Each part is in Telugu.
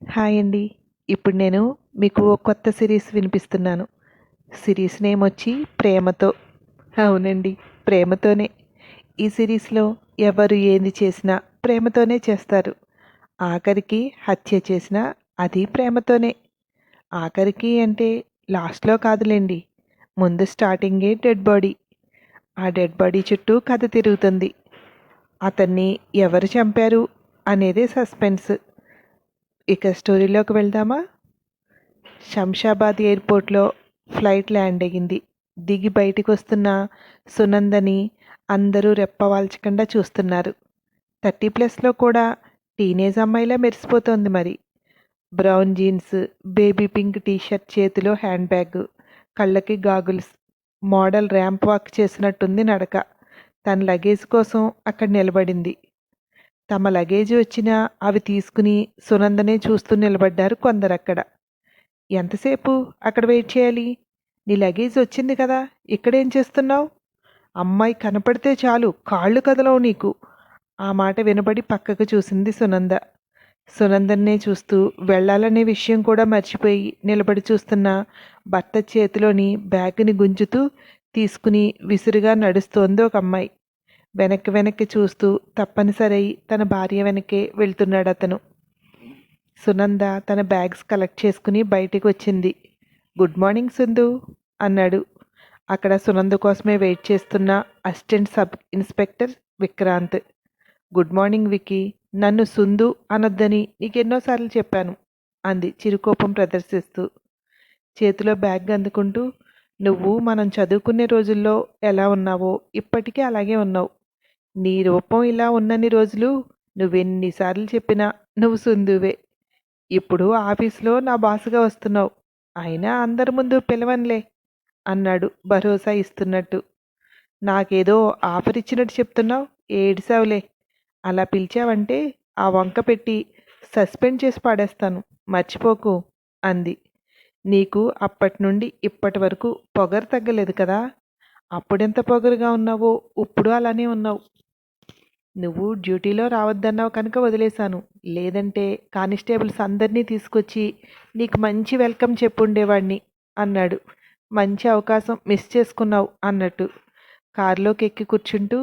హాయ్ అండి. ఇప్పుడు నేను మీకు ఓ కొత్త సిరీస్ వినిపిస్తున్నాను. సిరీస్ నేమ్ వచ్చి 'ప్రేమతో'. అవునండి, ప్రేమతోనే. ఈ సిరీస్‌లో ఎవరు ఏది చేసినా ప్రేమతోనే చేస్తారు. ఆఖరికి హత్య చేసినా అది ప్రేమతోనే. ఆఖరికి అంటే లాస్ట్‌లో కాదులెండి. ముందు స్టార్టింగే డెడ్ బాడీ. ఆ డెడ్ బాడీ చుట్టూ కథ తిరుగుతుంది. అతన్ని ఎవరు చంపారు అనేదే సస్పెన్స్. ఇక స్టోరీలోకి వెళ్దామా? శంషాబాద్ ఎయిర్పోర్ట్లో ఫ్లైట్ ల్యాండ్ అయ్యింది. దిగి బయటికి వస్తున్న సునందని అందరూ రెప్పవాల్చకుండా చూస్తున్నారు. 30+లో కూడా టీనేజ్ అమ్మాయిలా మెరిసిపోతోంది మరి. Brown jeans, baby pink t-shirt, చేతిలో హ్యాండ్ బ్యాగ్, కళ్ళకి గాగుల్స్. మోడల్ ర్యాంప్ వాక్ చేసినట్టుంది నడక. తన లగేజ్ కోసం అక్కడ నిలబడింది. తమ లగేజ్ వచ్చినా అవి తీసుకుని సునందనే చూస్తూ నిలబడ్డారు కొందరక్కడ. ఎంతసేపు అక్కడ వెయిట్ చేయాలి? నీ లగేజ్ వచ్చింది కదా, ఇక్కడేం చేస్తున్నావు? అమ్మాయి కనపడితే చాలు కాళ్ళు కదలవు నీకు. ఆ మాట వినబడి పక్కకు చూసింది సునంద. సునందన్నే చూస్తూ వెళ్ళాలనే విషయం కూడా మర్చిపోయి నిలబడి చూస్తున్న భర్త చేతిలోని బ్యాగ్ని గుంజుతూ తీసుకుని విసురుగా నడుస్తోంది ఒక అమ్మాయి. వెనక్కి వెనక్కి చూస్తూ తప్పనిసరై తన భార్య వెనకే వెళ్తున్నాడు అతను. సునంద తన బ్యాగ్స్ కలెక్ట్ చేసుకుని బయటికి వచ్చింది. గుడ్ మార్నింగ్ సుందు అన్నాడు. అక్కడ సునంద కోసమే వెయిట్ చేస్తున్న assistant sub inspector Vikrant. Good morning Vicky. నన్ను సుందు అనొద్దని నీకెన్నోసార్లు చెప్పాను అంది చిరుకోపం ప్రదర్శిస్తూ. చేతిలో బ్యాగ్ అందుకుంటూ, నువ్వు మనం చదువుకునే రోజుల్లో ఎలా ఉన్నావో ఇప్పటికీ అలాగే ఉన్నావు. నీ రూపం ఇలా ఉన్నన్ని రోజులు నువ్వెన్నిసార్లు చెప్పినా నువ్వు సుందువే. ఇప్పుడు ఆఫీస్లో నా బాసుగా వస్తున్నావు. అయినా అందరి ముందు పిలవనులే అన్నాడు భరోసా ఇస్తున్నట్టు. నాకేదో ఆఫర్ ఇచ్చినట్టు చెప్తున్నావు. ఏడిసావులే. అలా పిలిచావంటే ఆ వంక పెట్టి సస్పెండ్ చేసి పాడేస్తాను, మర్చిపోకు అంది. నీకు అప్పటి నుండి ఇప్పటి వరకు పొగరు తగ్గలేదు కదా. అప్పుడెంత పొగరుగా ఉన్నావో ఇప్పుడు అలానే ఉన్నావు. నువ్వు డ్యూటీలో రావద్దన్నావు కనుక వదిలేశాను. లేదంటే కానిస్టేబుల్స్ అందరినీ తీసుకొచ్చి నీకు మంచి వెల్కమ్ చెప్పుండేవాణ్ణి అన్నాడు. మంచి అవకాశం మిస్ చేసుకున్నావు అన్నట్టు. కారులోకి ఎక్కి కూర్చుంటూ,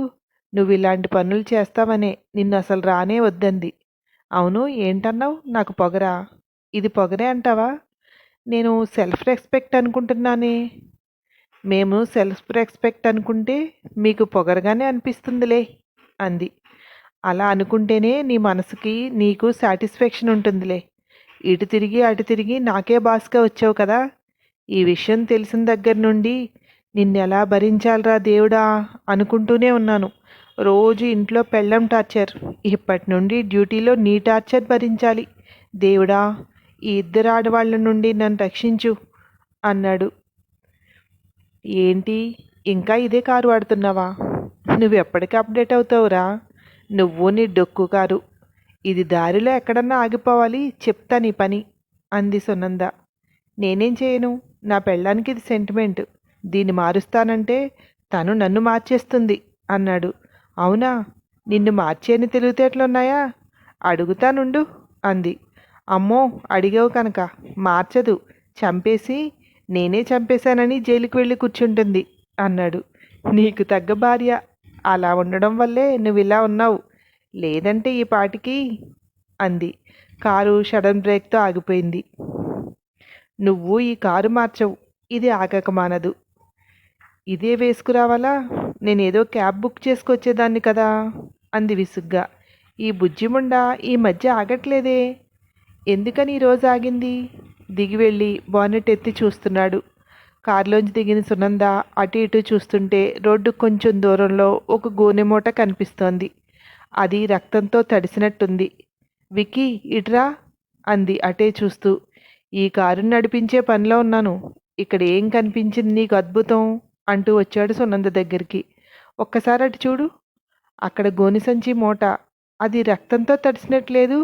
నువ్వు ఇలాంటి పనులు చేస్తావనే నిన్ను అసలు రానే వద్దంది. అవును, ఏంటన్నావు? నాకు పొగరా? ఇది పొగరే అంటావా? నేను సెల్ఫ్ రెస్పెక్ట్ అనుకుంటున్నానే. మేము సెల్ఫ్ రెస్పెక్ట్ అనుకుంటే మీకు పొగరగానే అనిపిస్తుందిలే అంది. అలా అనుకుంటేనే నీ మనసుకి నీకు సాటిస్ఫాక్షన్ ఉంటుందిలే. ఇటు తిరిగి అటు తిరిగి నాకే బాస్గా వచ్చావు కదా. ఈ విషయం తెలిసిన దగ్గర నుండి నిన్నెలా భరించాలరా దేవుడా అనుకుంటూనే ఉన్నాను. రోజు ఇంట్లో పెళ్ళం టార్చర్, ఇప్పటి నుండి డ్యూటీలో నీ టార్చర్ భరించాలి. దేవుడా, ఈ ఇద్దరు ఆడవాళ్ళ నుండి నన్ను రక్షించు అన్నాడు. ఏంటి, ఇంకా ఇదే కారు వాడుతున్నావా? నువ్వు ఎప్పటికీ అప్డేట్ అవుతావురా. నువ్వు నీ డొక్కు కారు. ఇది దారిలో ఎక్కడన్నా ఆగిపోవాలి, చెప్తా నీ పని అంది సునంద. నేనేం చేయను? నా పెళ్ళానికి ఇది సెంటిమెంట్. దీన్ని మారుస్తానంటే తను నన్ను మార్చేస్తుంది అన్నాడు. అవునా? నిన్ను మార్చేని తెలివితేటలున్నాయా? అడుగుతానుండు అంది. అమ్మో, అడిగావు కనుక మార్చదు. చంపేసి నేనే చంపేశానని జైలుకి వెళ్ళి కూర్చుంటుంది అన్నాడు. నీకు తగ్గ భార్య. అలా ఉండడం వల్లే నువ్వు ఇలా ఉన్నావు. లేదంటే ఈ పాటికి అంది. కారు సడన్ బ్రేక్తో ఆగిపోయింది. నువ్వు ఈ కారు మార్చవు, ఇది ఆగక మానదు. ఇదే వేసుకురావాలా? నేనేదో క్యాబ్ బుక్ చేసుకొచ్చేదాన్ని కదా అంది విసుగ్గా. ఈ బుజ్జిముండా ఈ మధ్య ఆగట్లేదే. ఎందుకని ఈరోజు ఆగింది? దిగి వెళ్ళి బానెట్ ఎత్తి చూస్తున్నాడు. కారులోంచి దిగిన సునంద అటు ఇటు చూస్తుంటే రోడ్డు కొంచెం దూరంలో ఒక గోనె మూట కనిపిస్తోంది. అది రక్తంతో తడిసినట్టుంది. విక్కీ, ఇట్రా అంది అటే చూస్తూ. ఈ కారుని నడిపించే పనిలో ఉన్నాను. ఇక్కడ ఏం కనిపించింది నీకు అద్భుతం అంటూ వచ్చాడు సునంద దగ్గరికి. ఒక్కసారి అటు చూడు. అక్కడ గోనె సంచి మూట. అది రక్తంతో తడిసినట్లేదు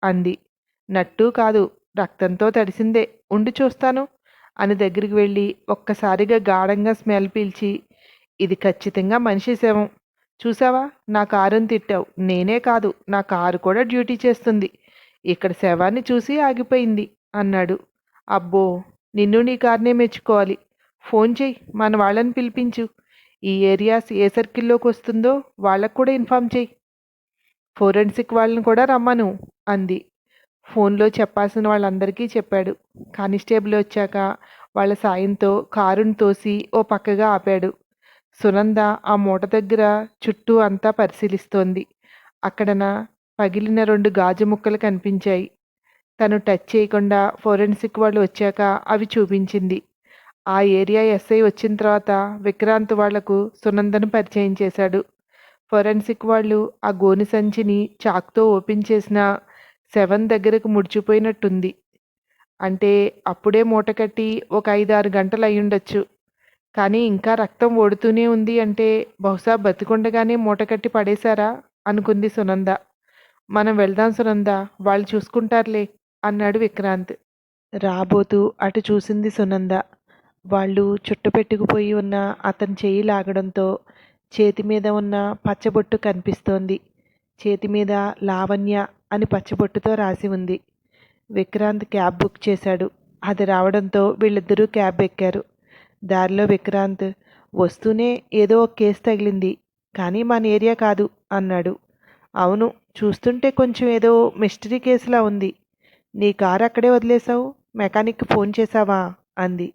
అంది. నట్టు కాదు, రక్తంతో తడిసిందే. ఉండి చూస్తాను అని దగ్గరికి వెళ్ళి ఒక్కసారిగా గాఢంగా స్మెల్ పీల్చి, ఇది ఖచ్చితంగా మనిషి శవం. చూసావా, నా కారుని తిట్టావు. నేనే కాదు, నా కారు కూడా డ్యూటీ చేస్తుంది. ఇక్కడ శవాన్ని చూసి ఆగిపోయింది అన్నాడు. అబ్బో, నిన్ను నీ కార్నే మెచ్చుకోవాలి. ఫోన్ చెయ్యి, మన వాళ్ళని పిలిపించు. ఈ ఏరియాస్ ఏ సర్కిల్లోకి వస్తుందో వాళ్ళకు కూడా ఇన్ఫామ్ చెయ్యి. ఫోరెన్సిక్ వాళ్ళని కూడా రమ్మను అంది. ఫోన్లో చెప్పాల్సిన వాళ్ళందరికీ చెప్పాడు. కానిస్టేబుల్ వచ్చాక వాళ్ళ సాయంతో కారును తోసి ఓ పక్కగా ఆపాడు. సునంద ఆ మూట దగ్గర చుట్టూ అంతా పరిశీలిస్తోంది. అక్కడన పగిలిన 2 గాజు ముక్కలు కనిపించాయి. తను టచ్ చేయకుండా ఫోరెన్సిక్ వాళ్ళు వచ్చాక అవి చూపించింది. ఆ ఏరియా ఎస్ఐ వచ్చిన తర్వాత విక్రాంత్ వాళ్లకు సునందను పరిచయం చేశాడు. ఫోరెన్సిక్ వాళ్ళు ఆ గోని సంచిని చాక్తో ఓపెన్ చేసిన శవం దగ్గరకు ముడిచిపోయినట్టుంది. అంటే అప్పుడే మూట కట్టి ఒక 5-6 గంటలు అయ్యుండొచ్చు. కానీ ఇంకా రక్తం ఓడుతూనే ఉంది అంటే బహుశా బతికుండగానే మూట కట్టి పడేశారా అనుకుంది సునంద. మనం వెళ్దాం సునంద, వాళ్ళు చూసుకుంటారులే అన్నాడు విక్రాంత్. రాబోతూ అటు చూసింది సునంద. వాళ్ళు చుట్టుపెట్టుకుపోయి ఉన్న అతని చెయ్యి లాగడంతో చేతి మీద ఉన్న పచ్చబొట్టు కనిపిస్తోంది. చేతి మీద లావణ్య అని పచ్చబొట్టుతో రాసి ఉంది. విక్రాంత్ క్యాబ్ బుక్ చేశాడు. అది రావడంతో వీళ్ళిద్దరూ క్యాబ్ ఎక్కారు. దారిలో విక్రాంత్, వస్తూనే ఏదో ఒక కేసు తగిలింది, కానీ మన ఏరియా కాదు అన్నాడు. అవును, చూస్తుంటే కొంచెం ఏదో మిస్టరీ కేసులా ఉంది. నీ కారు అక్కడే వదిలేశావు, మెకానిక్కి ఫోన్ చేశావా అంది.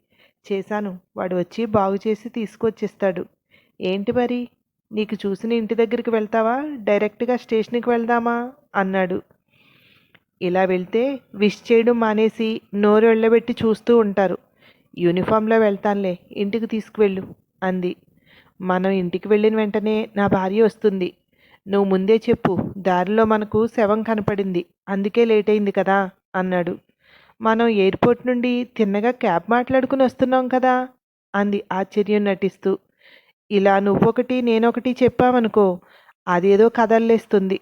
చేశాను, వాడు వచ్చి బాగు చేసి తీసుకొచ్చిస్తాడు. ఏంటి మరి, నీకు చూసిన ఇంటి దగ్గరికి వెళ్తావా, డైరెక్ట్గా స్టేషన్కి వెళ్దామా అన్నాడు. ఇలా వెళ్తే విష్ చేయడం మానేసి నోరు వెళ్ళబెట్టి చూస్తూ ఉంటారు. యూనిఫామ్లో వెళ్తానులే, ఇంటికి తీసుకువెళ్ళు అంది. మనం ఇంటికి వెళ్ళిన వెంటనే నా భార్య వస్తుంది. నువ్వు ముందే చెప్పు, దారిలో మనకు శవం కనపడింది, అందుకే లేట్ అయింది కదా అన్నాడు. మనం ఎయిర్పోర్ట్ నుండి తిన్నగా క్యాబ్ మాట్లాడుకుని వస్తున్నాం కదా అంది ఆశ్చర్యం నటిస్తూ. ఇలా నువ్వొకటి నేనొకటి చెప్పావనుకో, అదేదో కదల్లేస్తుంది.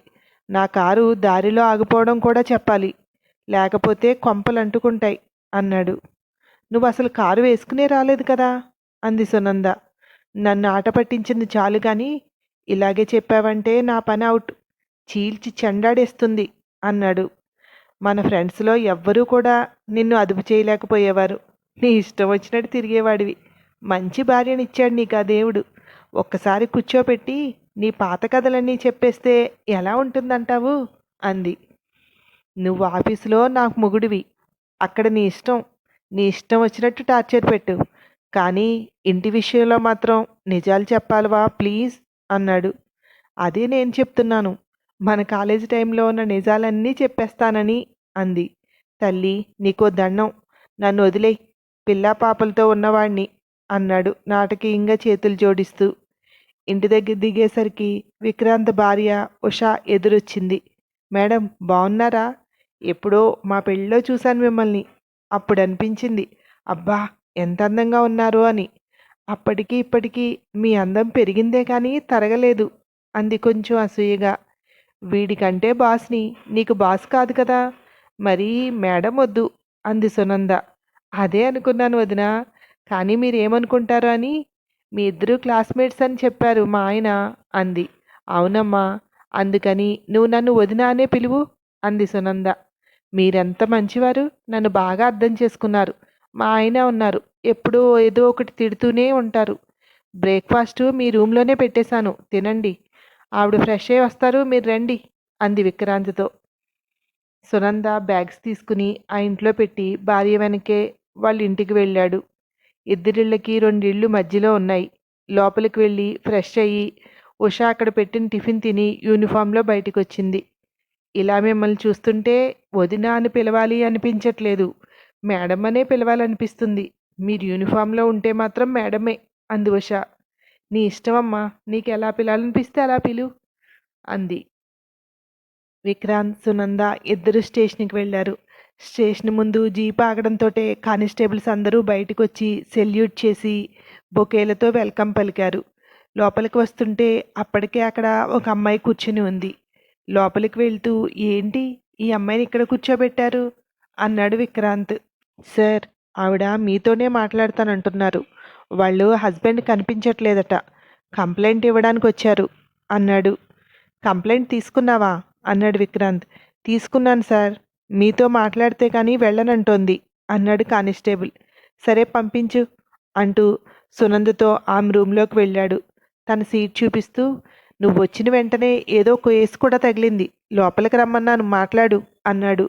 నా కారు దారిలో ఆగిపోవడం కూడా చెప్పాలి, లేకపోతే కొంపలు అంటుకుంటాయి అన్నాడు. నువ్వు అసలు కారు వేసుకునే రాలేదు కదా అంది సునంద. నన్ను ఆట పట్టించింది చాలు కానీ ఇలాగే చెప్పావంటే నా పని అవుట్, చీల్చి చెండాడేస్తుంది అన్నాడు. మన ఫ్రెండ్స్లో ఎవ్వరూ కూడా నిన్ను అదుపు చేయలేకపోయేవారు. నీ ఇష్టం వచ్చినట్టు తిరిగేవాడివి. మంచి భార్యనిచ్చాడు నీకు ఆ దేవుడు. ఒక్కసారి కూర్చోపెట్టి నీ పాత కథలన్నీ చెప్పేస్తే ఎలా ఉంటుందంటావు అంది. నువ్వు ఆఫీసులో నాకు మొగుడివి, అక్కడ నీ ఇష్టం, నీ ఇష్టం వచ్చినట్టు టార్చర్ పెట్టు, కానీ ఇంటి విషయంలో మాత్రం నిజాలు చెప్పాలవా ప్లీజ్ అన్నాడు. అదే నేను చెప్తున్నాను, మన కాలేజీ టైంలో ఉన్న నిజాలన్నీ చెప్పేస్తానని అంది. తల్లి, నీకో దండం, నన్ను వదిలే, పిల్లా పాపలతో ఉన్నవాణ్ణి అన్నాడు నాటకీయంగా చేతులు జోడిస్తూ. ఇంటి దగ్గర దిగేసరికి విక్రాంత్ భార్య ఉషా ఎదురొచ్చింది. మేడం బాగున్నారా? ఎప్పుడో మా పెళ్ళిలో చూశాను మిమ్మల్ని, అప్పుడు అనిపించింది అబ్బా ఎంత అందంగా ఉన్నారు అని. అప్పటికి ఇప్పటికీ మీ అందం పెరిగిందే కానీ తరగలేదు అంది కొంచెం అసూయగా. వీడికంటే బాస్ని, నీకు బాస్ కాదు కదా, మరీ మేడం వద్దు అంది సునంద. అదే అనుకున్నాను వదినా, కానీ మీరేమనుకుంటారో అని. మీ ఇద్దరు క్లాస్మేట్స్ అని చెప్పారు మా ఆయన అంది. అవునమ్మా, అందుకని నువ్వు నన్ను వదినా అనే పిలువు అంది సునంద. మీరెంత మంచివారు, నన్ను బాగా అర్థం చేసుకున్నారు. మా ఆయన ఉన్నారు, ఎప్పుడూ ఏదో ఒకటి తిడుతూనే ఉంటారు. బ్రేక్ఫాస్ట్ మీ రూమ్లోనే పెట్టేశాను, తినండి. ఆవిడ ఫ్రెష్ అయ్యి వస్తారు, మీరు రండి అంది విక్రాంత్తో. సునంద బ్యాగ్స్ తీసుకుని ఆ ఇంట్లో పెట్టి భార్య వెనకే వాళ్ళ ఇంటికి వెళ్ళాడు. ఇద్దరిళ్ళకి 2 ఇళ్ళు మధ్యలో ఉన్నాయి. లోపలికి వెళ్ళి ఫ్రెష్ అయ్యి ఉషా అక్కడ పెట్టిన టిఫిన్ తిని యూనిఫామ్లో బయటకు వచ్చింది. ఇలా మిమ్మల్ని చూస్తుంటే వదిన అని పిలవాలి అనిపించట్లేదు, మేడం అనే పిలవాలనిపిస్తుంది. మీరు యూనిఫామ్లో ఉంటే మాత్రం మేడమే అంది ఉష. నీ ఇష్టమమ్మా, నీకు ఎలా పిలాలనిపిస్తే అలా పిలు అంది. విక్రాంత్, సునంద ఇద్దరు స్టేషన్కి వెళ్ళారు. స్టేషన్ ముందు జీప్ ఆగడంతో కానిస్టేబుల్స్ అందరూ బయటకు వచ్చి సెల్యూట్ చేసి బొకేలతో వెల్కమ్ పలికారు. లోపలికి వస్తుంటే అప్పటికే అక్కడ ఒక అమ్మాయి కూర్చుని ఉంది. లోపలికి వెళ్తూ, ఏంటి ఈ అమ్మాయిని ఇక్కడ కూర్చోబెట్టారు అన్నాడు విక్రాంత్. సార్, ఆవిడ మీతోనే మాట్లాడతానంటున్నారు. వాళ్ళు హస్బెండ్ కనిపించట్లేదట, కంప్లైంట్ ఇవ్వడానికి వచ్చారు అన్నాడు. కంప్లైంట్ తీసుకున్నావా అన్నాడు విక్రాంత్. తీసుకున్నాను సార్, మీతో మాట్లాడితే కానీ వెళ్ళనంటోంది అన్నాడు కానిస్టేబుల్. సరే పంపించు అంటూ సునందతో ఆమె రూమ్లోకి వెళ్ళాడు. తన సీట్ చూపిస్తూ, నువ్వు వచ్చిన వెంటనే ఏదో కేసు కూడా తగిలింది, లోపలికి రమ్మన్నాను, మాట్లాడు అన్నాడు.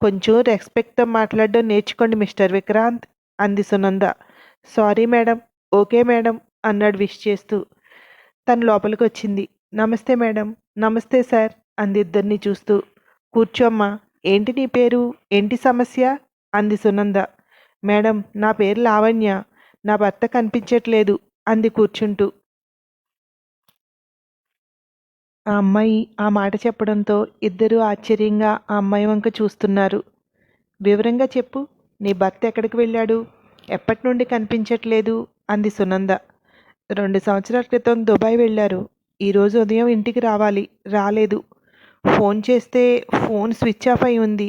కొంచెం రెస్పెక్ట్తో మాట్లాడడం నేర్చుకోండి మిస్టర్ విక్రాంత్ అంది Sunanda. Sorry madam. Okay madam అన్నాడు విష్ చేస్తూ. తను లోపలికి వచ్చింది. నమస్తే మేడం. నమస్తే సార్ అంది ఇద్దరిని చూస్తూ. కూర్చోమ్మా. ఏంటి నీ పేరు, ఏంటి సమస్య అంది సునంద. మేడం, నా పేరు లావణ్య, నా భర్త కనిపించట్లేదు అంది కూర్చుంటూ. ఆ అమ్మాయి ఆ మాట చెప్పడంతో ఇద్దరూ ఆశ్చర్యంగా ఆ అమ్మాయి వంక చూస్తున్నారు. వివరంగా చెప్పు, నీ భర్త ఎక్కడికి వెళ్ళాడు, ఎప్పటి నుండి కనిపించట్లేదు అంది సునంద. 2 సంవత్సరాల క్రితం దుబాయ్ వెళ్ళారు. ఈరోజు ఉదయం ఇంటికి రావాలి, రాలేదు. ఫోన్ చేస్తే ఫోన్ స్విచ్ ఆఫ్ అయి ఉంది.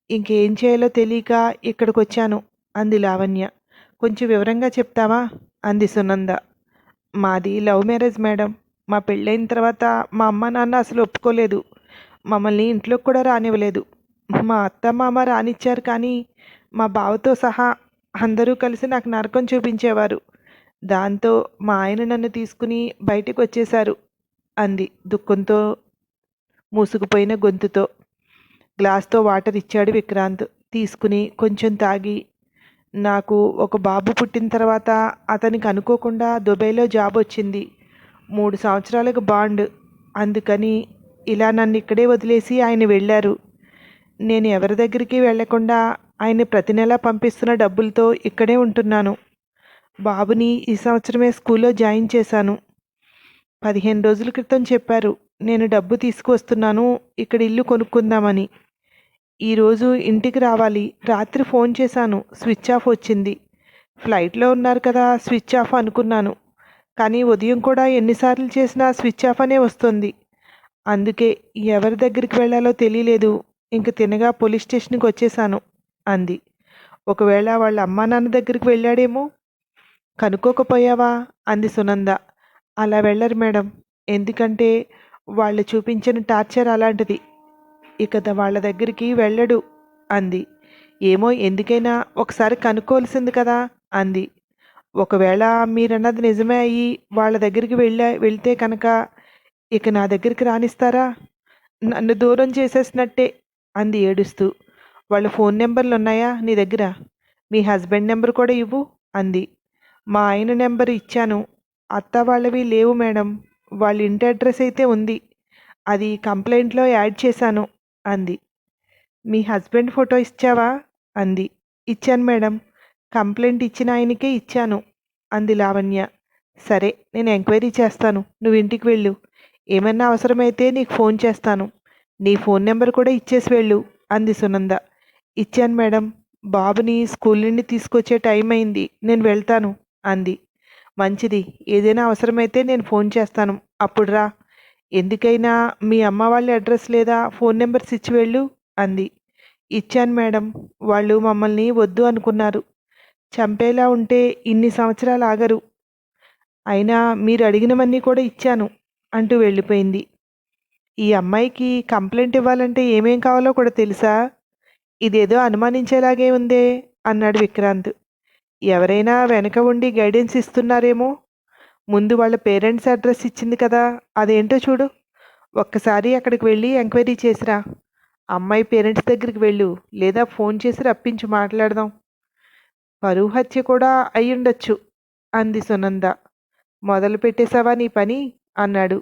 ఇంకేం చేయాలో తెలియక ఇక్కడికి వచ్చాను అంది లావణ్య. కొంచెం వివరంగా చెప్తావా అంది సునంద. మాది లవ్ మ్యారేజ్ మేడం. మా పెళ్ళైన తర్వాత మా అమ్మ నాన్న అసలు ఒప్పుకోలేదు. మమ్మల్ని ఇంట్లోకి కూడా రానివ్వలేదు. మా అత్త మామ రానిచ్చారు, కానీ మా బావతో సహా అందరూ కలిసి నాకు నరకం చూపించేవారు. దాంతో మా ఆయన నన్ను తీసుకుని బయటికి వచ్చేశారు అంది దుఃఖంతో మూసుకుపోయిన గొంతుతో. గ్లాస్తో వాటర్ ఇచ్చాడు విక్రాంత్. తీసుకుని కొంచెం తాగి, నాకు ఒక బాబు పుట్టిన తర్వాత అతనికి అనుకోకుండా దుబాయ్లో జాబ్ వచ్చింది. 3 సంవత్సరాలకు బాండ్. అందుకని ఇలా నన్ను ఇక్కడే వదిలేసి ఆయన వెళ్ళారు. నేను ఎవరి దగ్గరికి వెళ్లకుండా ఆయన ప్రతి నెల పంపిస్తున్న డబ్బులతో ఇక్కడే ఉంటున్నాను. బాబుని ఈ సంవత్సరమే స్కూల్లో జాయిన్ చేశాను. 15 రోజుల క్రితం చెప్పారు, నేను డబ్బు తీసుకువస్తున్నాను, ఇక్కడ ఇల్లు కొనుక్కుందామని. ఈరోజు ఇంటికి రావాలి. రాత్రి ఫోన్ చేశాను, స్విచ్ ఆఫ్ వచ్చింది. ఫ్లైట్లో ఉన్నారు కదా, స్విచ్ ఆఫ్ అనుకున్నాను. కానీ ఉదయం కూడా ఎన్నిసార్లు చేసినా స్విచ్ ఆఫ్ అనే వస్తుంది. అందుకే ఎవరి దగ్గరికి వెళ్ళాలో తెలియలేదు. ఇంక తినగా పోలీస్ స్టేషన్కి వచ్చేసాను అంది. ఒకవేళ వాళ్ళ అమ్మా నాన్న దగ్గరికి వెళ్ళాడేమో. కనుక్కోకపోయావా అంది సునంద. అలా వెళ్ళరు మేడం. ఎందుకంటే వాళ్ళు చూపించిన టార్చర్ అలాంటిది. ఇక వాళ్ళ దగ్గరికి వెళ్ళడు అంది. ఏమో, ఎందుకైనా ఒకసారి కనుక్కోవాల్సింది కదా అంది. ఒకవేళ మీరన్నది నిజమే అయ్యి వాళ్ళ దగ్గరికి వెళ్తే కనుక ఇక నా దగ్గరికి రానిస్తారా? నన్ను దూరం చేసేసినట్టే అంది ఏడుస్తూ. వాళ్ళ ఫోన్ నెంబర్లు ఉన్నాయా నీ దగ్గర? మీ హస్బెండ్ నెంబర్ కూడా ఇవ్వు అంది. మా ఆయన నెంబర్ ఇచ్చాను. అత్త వాళ్ళవి లేవు మేడం. వాళ్ళ ఇంటి అడ్రస్ అయితే ఉంది, అది కంప్లైంట్లో యాడ్ చేశాను అంది. మీ హస్బెండ్ ఫోటో ఇచ్చావా అంది. ఇచ్చాను మేడం. కంప్లైంట్ ఇచ్చిన ఆయనకే ఇచ్చాను అంది లావణ్య. సరే, నేను ఎంక్వైరీ చేస్తాను, నువ్వు ఇంటికి వెళ్ళు. ఏమన్నా అవసరమైతే నీకు ఫోన్ చేస్తాను. నీ ఫోన్ నెంబర్ కూడా ఇచ్చేసి వెళ్ళు అంది సునంద. ఇచ్చాను మేడం. బాబుని స్కూల్ నుండి తీసుకొచ్చే టైం అయింది, నేను వెళ్తాను అంది. మంచిది. ఏదైనా అవసరమైతే నేను ఫోన్ చేస్తాను, అప్పుడు రా. ఎందుకైనా మీ అమ్మ వాళ్ళ అడ్రస్ లేదా ఫోన్ నెంబర్స్ ఇచ్చి వెళ్ళు అంది. ఇచ్చాను మేడం. వాళ్ళు మమ్మల్ని వద్దు అనుకున్నారు. చంపేలా ఉంటే ఇన్ని సంవత్సరాలు ఆగరు. అయినా మీరు అడిగినవన్నీ కూడా ఇచ్చాను అంటూ వెళ్ళిపోయింది. ఈ అమ్మాయికి కంప్లైంట్ ఇవ్వాలంటే ఏమేం కావాలో కూడా తెలుసా? ఇదేదో అనుమానించేలాగే ఉందే అన్నాడు విక్రాంత్. ఎవరైనా వెనక ఉండి గైడెన్స్ ఇస్తున్నారేమో. ముందు వాళ్ళ పేరెంట్స్ అడ్రస్ ఇచ్చింది కదా, అదేంటో చూడు. ఒక్కసారి అక్కడికి వెళ్ళి ఎంక్వైరీ చేసిరా. అమ్మాయి పేరెంట్స్ దగ్గరికి వెళ్ళు, లేదా ఫోన్ చేసి రప్పించి మాట్లాడదాం. పరువు హత్య కూడా అయ్యుండొచ్చు అంది సునంద. మొదలు పెట్టేశావా నీ పని అన్నాడు.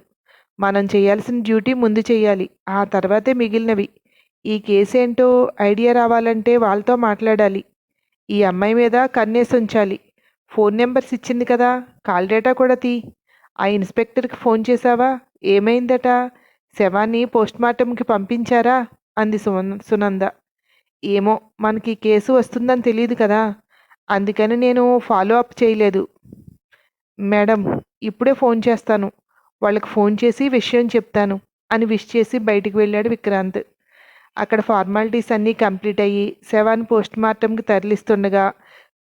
మనం చేయాల్సిన డ్యూటీ ముందు చెయ్యాలి, ఆ తర్వాతే మిగిలినవి. ఈ కేసేంటో ఐడియా రావాలంటే వాళ్ళతో మాట్లాడాలి. ఈ అమ్మాయి మీద కన్నేసి ఉంచాలి. ఫోన్ నెంబర్స్ ఇచ్చింది కదా, కాల్ డేటా కూడా తీ. ఆ ఇన్స్పెక్టర్కి ఫోన్ చేశావా? ఏమైందట? శవాన్ని పోస్ట్మార్టంకి పంపించారా అంది సునంద. ఏమో, మనకి కేసు వస్తుందని తెలియదు కదా, అందుకని నేను ఫాలో అప్ చేయలేదు మేడం. ఇప్పుడే ఫోన్ చేస్తాను, వాళ్ళకి ఫోన్ చేసి విషయం చెప్తాను అని విష్ చేసి బయటికి వెళ్ళాడు విక్రాంత్. అక్కడ ఫార్మాలిటీస్ అన్నీ కంప్లీట్ అయ్యి శవాన్ని పోస్ట్మార్టంకి తరలిస్తుండగా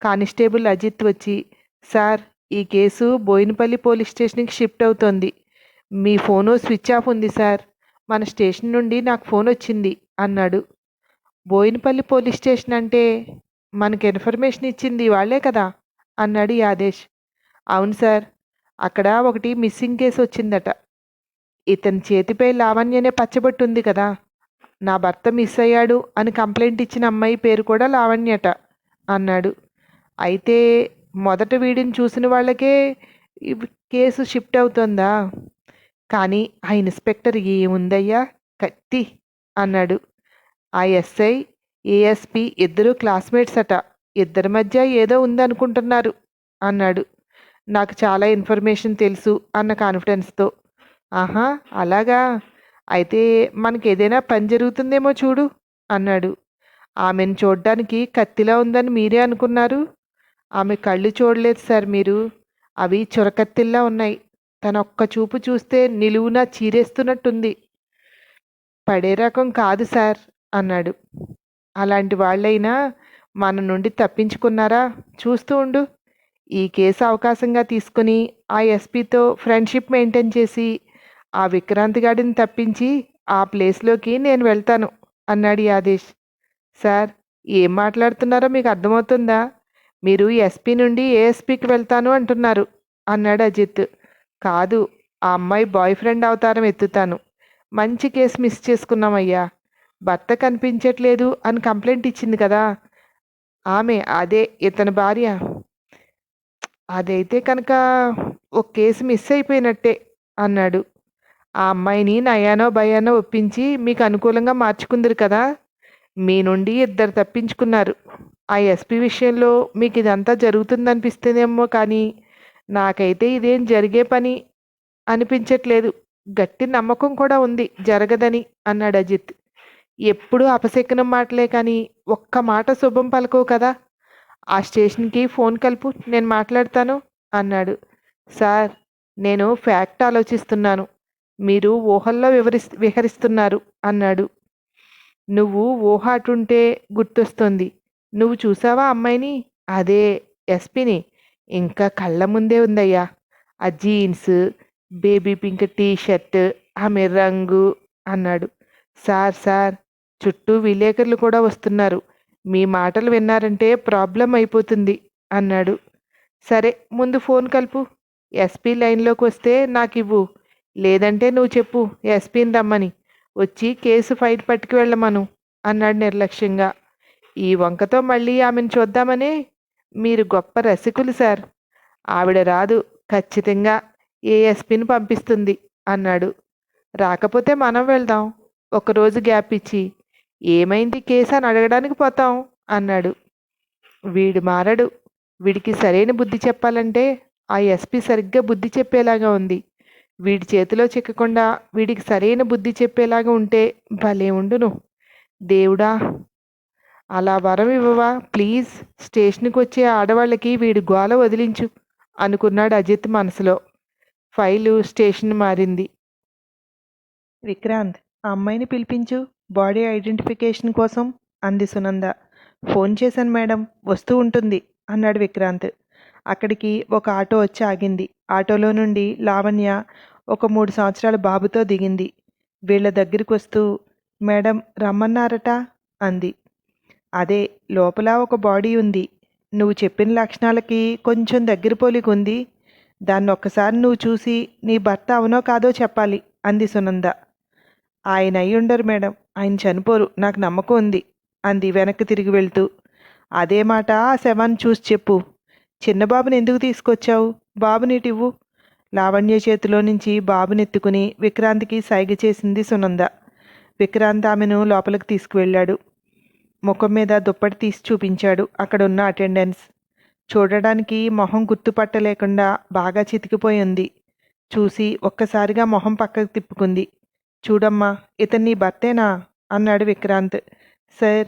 కానిస్టేబుల్ అజిత్ వచ్చి, సార్, ఈ కేసు బోయినపల్లి పోలీస్ స్టేషన్కి షిఫ్ట్ అవుతోంది. మీ ఫోను స్విచ్ ఆఫ్ ఉంది సార్. మన స్టేషన్ నుండి నాకు ఫోన్ వచ్చింది అన్నాడు. బోయినపల్లి పోలీస్ స్టేషన్ అంటే మనకి ఇన్ఫర్మేషన్ ఇచ్చింది వాళ్ళే కదా అన్నాడు యాదేశ్. అవును సార్, అక్కడ ఒకటి మిస్సింగ్ కేసు వచ్చిందట. ఇతని చేతిపై లావణ్యనే పచ్చబొట్టు ఉంది కదా. నా భర్త మిస్ అయ్యాడు అని కంప్లైంట్ ఇచ్చిన అమ్మాయి పేరు కూడా లావణ్యట అన్నాడు. అయితే మొదట వీడిని చూసిన వాళ్ళకే కేసు షిఫ్ట్ అవుతుందా? కానీ ఆ ఇన్స్పెక్టర్ ఏముందయ్యా కత్తి అన్నాడు. ఆ ఎస్ఐ ఏఎస్పి ఇద్దరు క్లాస్మేట్స్ అట. ఇద్దరి మధ్య ఏదో ఉందనుకుంటున్నారు అన్నాడు. నాకు చాలా ఇన్ఫర్మేషన్ తెలుసు అన్న కాన్ఫిడెన్స్తో. ఆహా, అలాగా, అయితే మనకి ఏదైనా పని జరుగుతుందేమో చూడు అన్నాడు. ఆమెను చూడ్డానికి కత్తిలా ఉందని మీరే అనుకున్నారు. ఆమె కళ్ళు చూడలేదు సార్ మీరు, అవి చురకత్తిల్లా ఉన్నాయి. తన ఒక్క చూపు చూస్తే నిలువునా చీరేస్తున్నట్టుంది. పడే రకం కాదు సార్ అన్నాడు. అలాంటి వాళ్ళైనా మన నుండి తప్పించుకున్నారా? చూస్తూ ఉండు. ఈ కేసు అవకాశంగా తీసుకుని ఆ ఎస్పీతో ఫ్రెండ్షిప్ మెయింటైన్ చేసి ఆ విక్రాంత్ గాడిని తప్పించి ఆ ప్లేస్లోకి నేను వెళ్తాను అన్నాడు యాదేశ్. సార్, ఏం మాట్లాడుతున్నారో మీకు అర్థమవుతుందా? మీరు ఎస్పీ నుండి ఏఎస్పీకి వెళ్తాను అంటున్నారు అన్నాడు అజిత్. కాదు, ఆ అమ్మాయి బాయ్ ఫ్రెండ్ అవతారం ఎత్తుతాను. మంచి కేసు మిస్ చేసుకున్నామయ్యా. భర్త కనిపించట్లేదు అని కంప్లైంట్ ఇచ్చింది కదా, ఆమె అదే ఇతని భార్య. అదైతే కనుక ఒక కేసు మిస్ అయిపోయినట్టే అన్నాడు. ఆ అమ్మాయిని నయానో భయానో ఒప్పించి మీకు అనుకూలంగా మార్చుకుందరు కదా. మీ నుండి ఇద్దరు తప్పించుకున్నారు. ఆ ఎస్పీ విషయంలో మీకు ఇదంతా జరుగుతుందనిపిస్తుందేమో, కానీ నాకైతే ఇదేం జరిగే పని అనిపించట్లేదు. గట్టి నమ్మకం కూడా ఉంది జరగదని అన్నాడు అజిత్. ఎప్పుడూ అపశకునం మాటలే కానీ ఒక్క మాట శుభం పలకవు కదా. ఆ స్టేషన్కి ఫోన్ కలుపు, నేను మాట్లాడతాను అన్నాడు. సార్, నేను ఫ్యాక్ట్ ఆలోచిస్తున్నాను, మీరు ఊహల్లో విహరిస్తున్నారు అన్నాడు. నువ్వు ఊహ అటుంటే గుర్తొస్తుంది. నువ్వు చూసావా అమ్మాయిని? అదే ఎస్పీని. ఇంకా కళ్ళ ముందే ఉందయ్యా. ఆ jeans, baby pink T shirt, ఆమె రంగు అన్నాడు. సార్ సార్, చుట్టూ విలేకరులు కూడా వస్తున్నారు. మీ మాటలు విన్నారంటే ప్రాబ్లం అయిపోతుంది అన్నాడు. సరే, ముందు ఫోన్ కలుపు. ఎస్పీ లైన్లోకి వస్తే నాకు ఇవ్వు, లేదంటే నువ్వు చెప్పు ఎస్పీని రమ్మని, వచ్చి కేసు ఫైట్ పట్టుకు వెళ్ళమను అన్నాడు నిర్లక్ష్యంగా. ఈ వంకతో మళ్ళీ ఆమెను చూద్దామనే. మీరు గొప్ప రసికులు సార్. ఆవిడ రాదు, ఖచ్చితంగా ఏఎస్పీని పంపిస్తుంది అన్నాడు. రాకపోతే మనం వెళ్దాం, ఒకరోజు గ్యాప్ ఇచ్చి. ఏమైంది కేసు అని అడగడానికి పోతాం అన్నాడు. వీడు మారడు. వీడికి సరైన బుద్ధి చెప్పాలంటే ఆ ఎస్పీ సరిగ్గా బుద్ధి చెప్పేలాగా ఉంది. వీడి చేతిలో చిక్కకుండా వీడికి సరైన బుద్ధి చెప్పేలాగా ఉంటే భలే ఉండును. దేవుడా, అలా వరం ఇవ్వవా ప్లీజ్. స్టేషన్కి వచ్చే ఆడవాళ్ళకి వీడి గోల వదిలించు అనుకున్నాడు అజిత్ మనసులో. ఫైలు స్టేషన్ మారింది. విక్రాంత్, ఆ అమ్మాయిని పిలిపించు, బాడీ ఐడెంటిఫికేషన్ కోసం అంది సునంద. ఫోన్ చేశాను మేడం, వస్తూ ఉంటుంది అన్నాడు విక్రాంత్. అక్కడికి ఒక ఆటో వచ్చి ఆగింది. ఆటోలో నుండి లావణ్య ఒక 3 సంవత్సరాల బాబుతో దిగింది. వీళ్ళ దగ్గరికి వస్తూ, మేడం రమ్మన్నారట అంది. అదే, లోపల ఒక బాడీ ఉంది. నువ్వు చెప్పిన లక్షణాలకి కొంచెం దగ్గర పోలిక ఉంది. దాన్ని ఒక్కసారి నువ్వు చూసి నీ భర్త అవునో కాదో చెప్పాలి అంది సునంద. ఆయన అయి ఉండరు మేడం, ఆయన చనిపోరు, నాకు నమ్మకం ఉంది అంది వెనక్కి తిరిగి వెళ్తూ. అదే మాట ఆ శవాన్ని చూసి చెప్పు. చిన్నబాబుని ఎందుకు తీసుకొచ్చావు? బాబునిటివ్వు. లావణ్య చేతిలో నుంచి బాబునెత్తుకుని విక్రాంత్కి సైగ చేసింది సునంద. విక్రాంత్ ఆమెను లోపలికి తీసుకువెళ్ళాడు. ముఖం మీద దుప్పటి తీసి చూపించాడు అక్కడున్న అటెండెన్స్. చూడడానికి మొహం గుర్తుపట్టలేకుండా బాగా చితికిపోయి ఉంది. చూసి ఒక్కసారిగా మొహం పక్కకు తిప్పుకుంది. చూడమ్మా, ఇతను నీ భర్తేనా అన్నాడు విక్రాంత్. సార్,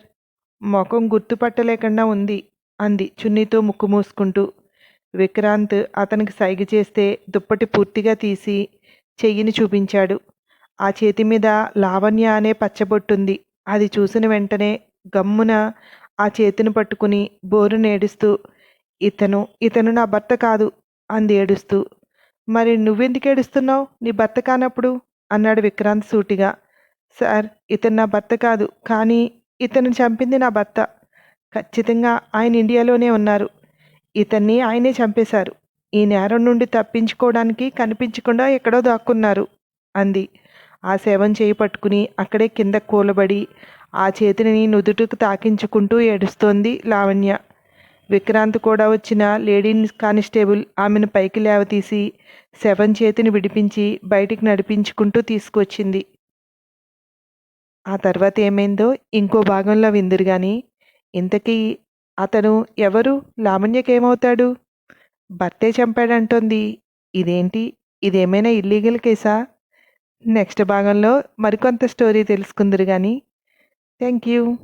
ముఖం గుర్తుపట్టలేకుండా ఉంది అంది చున్నీతో ముక్కు మూసుకుంటూ. విక్రాంత్ అతనికి సైగ చేస్తే దుప్పటి పూర్తిగా తీసి చెయ్యిని చూపించాడు. ఆ చేతి మీద లావణ్య అనే పచ్చబొట్టుంది. అది చూసిన వెంటనే గమ్మున ఆ చేతిని పట్టుకుని బోరున ఏడుస్తూ, ఇతను ఇతను నా భర్త కాదు అంది ఏడుస్తూ. మరి నువ్వెందుకు ఏడుస్తున్నావు, నీ భర్త కానప్పుడు అన్నాడు విక్రాంత్ సూటిగా. సార్, ఇతను నా భర్త కాదు, కానీ ఇతను చంపింది నా భర్త. ఖచ్చితంగా ఆయన ఇండియాలోనే ఉన్నారు. ఇతన్ని ఆయనే చంపేశారు. ఈ నేరం నుండి తప్పించుకోవడానికి కనిపించకుండా ఎక్కడో దాక్కున్నారు అంది. ఆ శవం చేయి పట్టుకుని అక్కడే కింద కూలబడి ఆ చేతిని నుదుటికి తాకించుకుంటూ ఏడుస్తోంది లావణ్య. విక్రాంత్ కూడా వచ్చిన లేడీ కానిస్టేబుల్ ఆమెను పైకి లేవతీసి శవం చేతిని విడిపించి బయటికి నడిపించుకుంటూ తీసుకొచ్చింది. ఆ తర్వాత ఏమైందో ఇంకో భాగంలో విందురు గాని. ఇంతకీ అతను ఎవరు? లావణ్యకేమవుతాడు? భర్తే చంపాడంటోంది. ఇదేంటి? ఇదేమైనా ఇల్లీగల్ కేసా? నెక్స్ట్ భాగంలో మరికొంత స్టోరీ తెలుసుకుందురు గాని. Thank you.